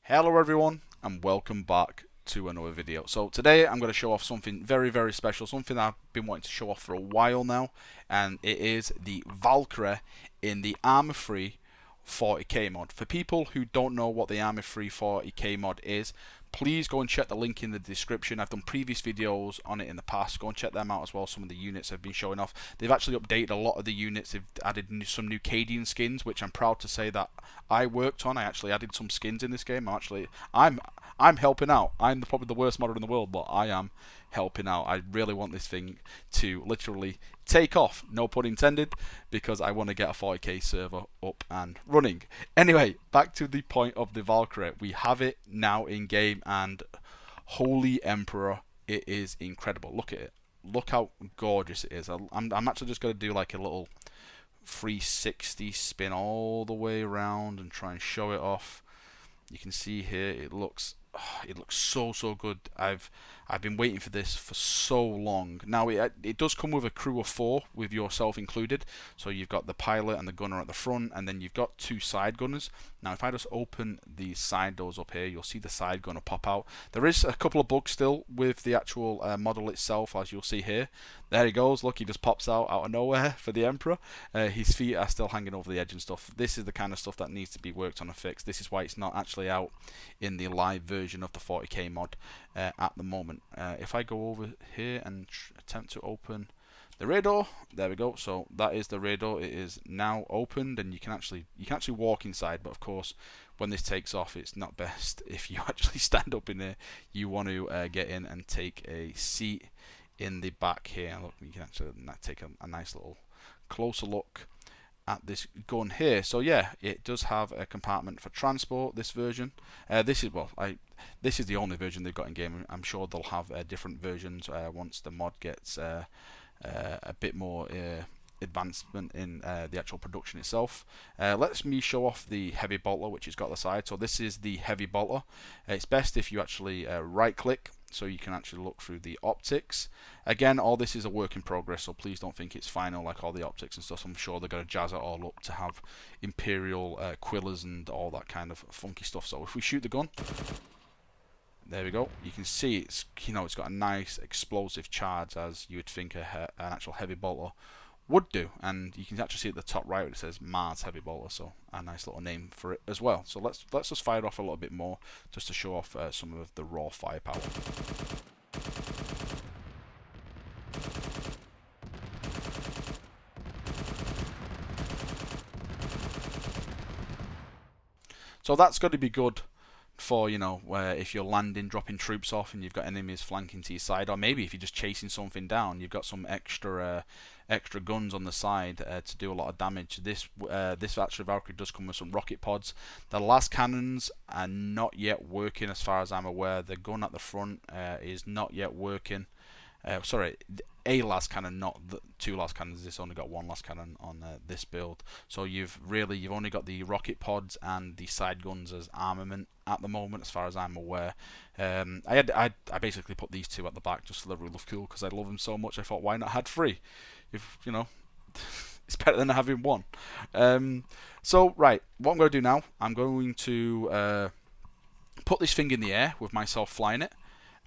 Hello everyone and welcome back to another video. So today I'm going to show off something very special, something I've been wanting to show off for a while now, and it is the Valkyrie in the ArmA free 40k mod. For people who don't know what the ArmA free 40k mod is, please go and check the link in the description. I've done previous videos on it in the past. Go and check them out as well. Some of the units have been showing off. They've actually updated a lot of the units. They've added some new Cadian skins, which I'm proud to say that I worked on. I actually added some skins in this game. I'm helping out. I'm probably the worst modder in the world, but I am helping out. I really want this thing to literally take off, no pun intended, because I want to get a 40k server up and running. Anyway, back to the point of the Valkyrie. We have it now in game, and holy emperor, it is incredible. Look at it. Look how gorgeous it is. I'm actually just going to do like a little 360 spin all the way around and try and show it off. You can see here it looks so good. I've been waiting for this for so long. Now it does come with a crew of 4 with yourself included. So you've got the pilot and the gunner at the front, and then you've got 2 side gunners. Now if I just open these side doors up here, you'll see the side gunner pop out. There is a couple of bugs still with the actual model itself, as you'll see here. There he goes. Look, he just pops out of nowhere for the Emperor. His feet are still hanging over the edge and stuff. This is the kind of stuff that needs to be worked on and fixed. This is why it's not actually out in the live version of the 40k mod at the moment. If I go over here and attempt to open the radar, there we go. So that is the radar. It is now opened, and you can actually walk inside. But of course, when this takes off, it's not best if you actually stand up in there. You want to get in and take a seat in the back here. Look, you can actually take a nice little closer look at this gun here. So yeah, it does have a compartment for transport. This version, this is the only version they've got in game. I'm sure they'll have different versions once the mod gets a bit more advancement in the actual production itself. Let me show off the heavy bolter, which has got the side. So this is the heavy bolter. It's best if you actually right click, so you can actually look through the optics. Again, all this is a work in progress, so please don't think it's final like all the optics and stuff. I'm sure they're going to jazz it all up to have Imperial quillers and all that kind of funky stuff. So if we shoot the gun, there we go. You can see it's it's got a nice explosive charge, as you would think an actual heavy bolter would do, and you can actually see at the top right where it says Mars Heavy Bolter, so a nice little name for it as well. So let's just fire it off a little bit more just to show off some of the raw firepower. So that's got to be good for, where if you're landing, dropping troops off, and you've got enemies flanking to your side, or maybe if you're just chasing something down, you've got some extra guns on the side to do a lot of damage. This actually Valkyrie does come with some rocket pods. The las cannons are not yet working, as far as I'm aware. The gun at the front is not yet working. Sorry, a las cannon, not the 2 las cannons. This only got 1 las cannon on this build. So you've only got the rocket pods and the side guns as armament at the moment, as far as I'm aware. I basically put these 2 at the back just for the rule of cool, because I love them so much. I thought, why not had 3? If it's better than having 1. So right, what I'm going to do now, I'm going to put this thing in the air with myself flying it.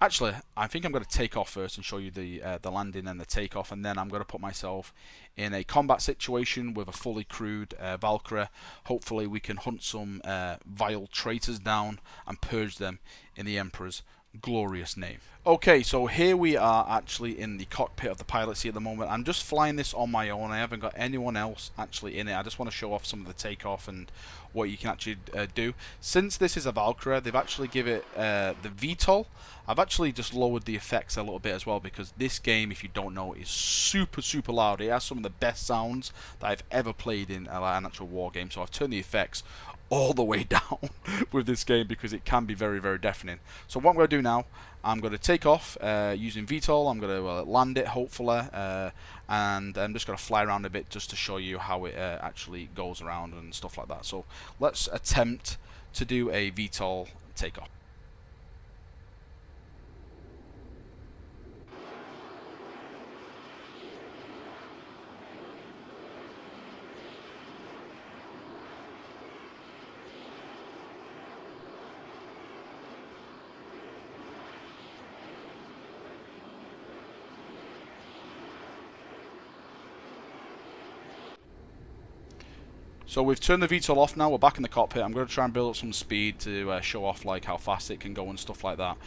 Actually, I think I'm going to take off first and show you the landing and the takeoff, and then I'm going to put myself in a combat situation with a fully crewed Valkyrie. Hopefully we can hunt some vile traitors down and purge them in the Emperor's glorious name. Okay, so here we are actually in the cockpit of the pilot seat at the moment. I'm just flying this on my own. I haven't got anyone else actually in it. I just want to show off some of the takeoff and what you can actually do. Since this is a Valkyrie, they've actually given it the VTOL. I've actually just lowered the effects a little bit as well, because this game, if you don't know, is super loud. It has some of the best sounds that I've ever played in an actual war game. So I've turned the effects all the way down with this game, because it can be very deafening. So what I'm going to do now, I'm going to take off using VTOL. I'm going to land it, hopefully, and I'm just going to fly around a bit just to show you how it actually goes around and stuff like that. So let's attempt to do a VTOL takeoff. So we've turned the VTOL off now, we're back in the cockpit. I'm going to try and build up some speed to show off like how fast it can go and stuff like that.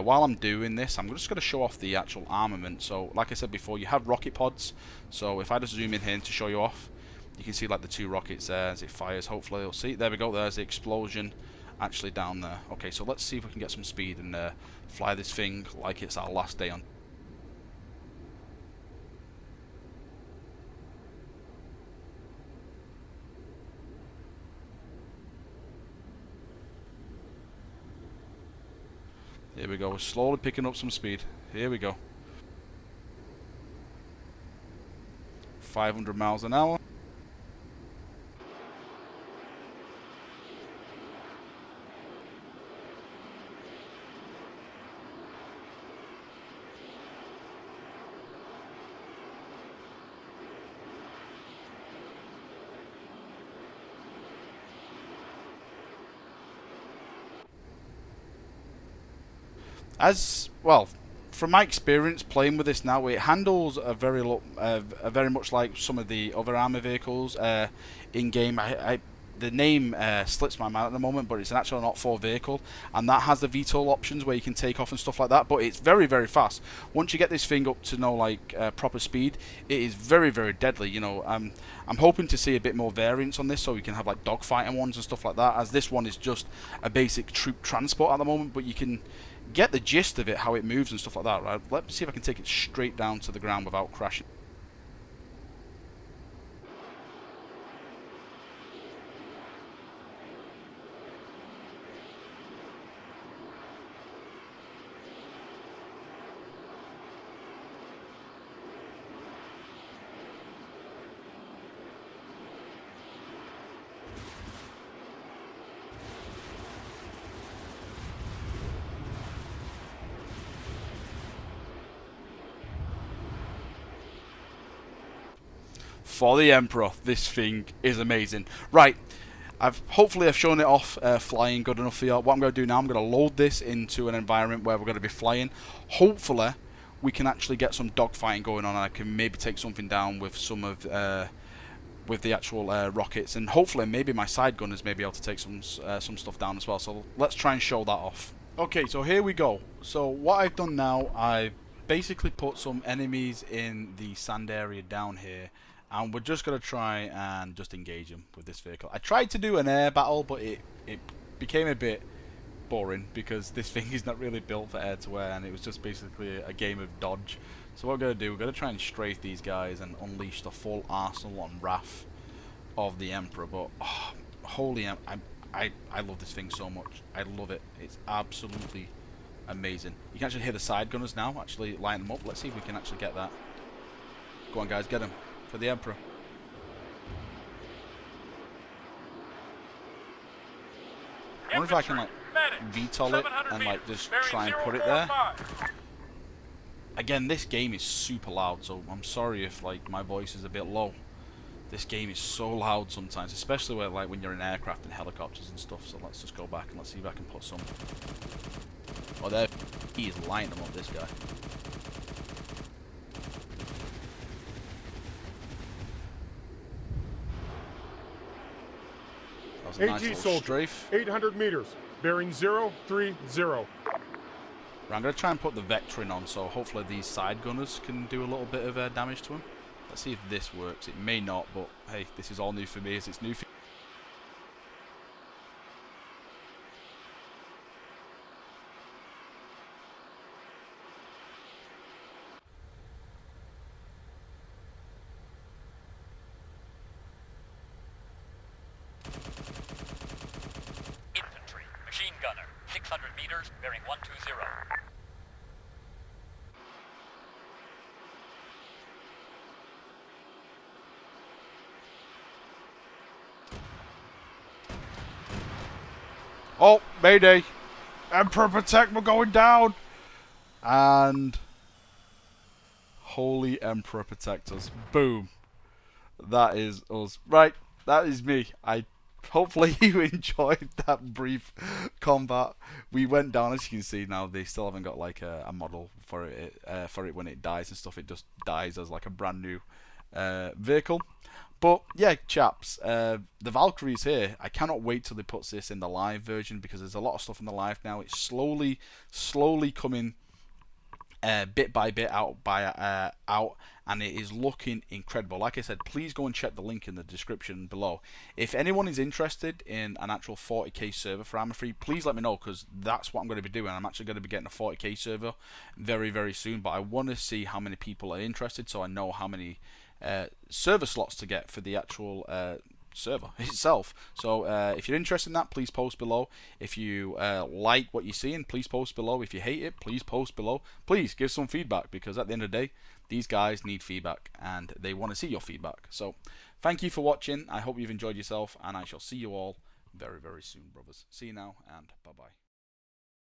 While I'm doing this, I'm just going to show off the actual armament. So like I said before, you have rocket pods. So if I just zoom in here to show you off, you can see like the 2 rockets there as it fires. Hopefully you'll see. There we go, there's the explosion actually down there. Okay, so let's see if we can get some speed and fly this thing like it's our last day on. Here we go, we're slowly picking up some speed. Here we go. 500 miles an hour. As well, from my experience playing with this now, it handles a very much like some of the other ArmA vehicles in game. The name slips my mind at the moment, but it's an actual not 4 vehicle, and that has the VTOL options where you can take off and stuff like that. But it's very, very fast. Once you get this thing up to like proper speed, it is very, very deadly. You know, I'm hoping to see a bit more variance on this, so we can have like dogfighting ones and stuff like that. As this one is just a basic troop transport at the moment, but you can get the gist of it, how it moves and stuff like that. Right? Let's see if I can take it straight down to the ground without crashing. For the Emperor, this thing is amazing. Right, hopefully I've shown it off flying good enough for you. What I'm going to do now, I'm going to load this into an environment where we're going to be flying. Hopefully we can actually get some dogfighting going on, and I can maybe take something down with some of with the actual rockets, and hopefully maybe my side gunners may be able to take some stuff down as well. So let's try and show that off. Okay, so here we go. So what I've done now, I basically put some enemies in the sand area down here, and we're just going to try and just engage them with this vehicle. I tried to do an air battle, but it became a bit boring because this thing is not really built for air-to-air, and it was just basically a game of dodge. So what we're going to do, we're going to try and strafe these guys and unleash the full arsenal and wrath of the Emperor. But oh, holy, I love this thing so much. I love it. It's absolutely amazing. You can actually hear the side gunners now actually line them up. Let's see if we can actually get that. Go on, guys, get them for the Emperor. I wonder if I can like VTOL it and like just try and put it there. Again, this game is super loud, so I'm sorry if like my voice is a bit low. This game is so loud sometimes, especially where, like when you're in aircraft and helicopters and stuff. So let's just go back and let's see if I can put some. Oh, there he is lining them up, this guy. That was a nice little strafe. 800 meters, bearing 030. Right, I'm going to try and put the vectoring on, so hopefully these side gunners can do a little bit of damage to him. Let's see if this works. It may not, but hey, this is all new for me as it's new for you. Infantry, machine gunner, 600 meters, bearing 120. Oh, mayday! Emperor protect, we're going down! And holy Emperor protect us. Boom. That is us. Right, that is me. Hopefully you enjoyed that brief combat. We went down, as you can see now, they still haven't got like a model for it when it dies and stuff. It just dies as like a brand new vehicle. But yeah, chaps, the Valkyrie's here. I cannot wait till they puts this in the live version because there's a lot of stuff in the live now. It's slowly coming bit by bit out, and it is looking incredible. Like I said, please go and check the link in the description below. If anyone is interested in an actual 40k server for ArmA Free, please let me know, because that's what I'm going to be doing. I'm actually going to be getting a 40k server very soon, but I want to see how many people are interested so I know how many server slots to get for the actual server itself. So if you're interested in that, please post below. If you like what you're seeing, please post below. If you hate it, please post below. Please give some feedback, because at the end of the day, these guys need feedback and they want to see your feedback. So thank you for watching. I hope you've enjoyed yourself, and I shall see you all very soon, brothers. See you now, and bye bye.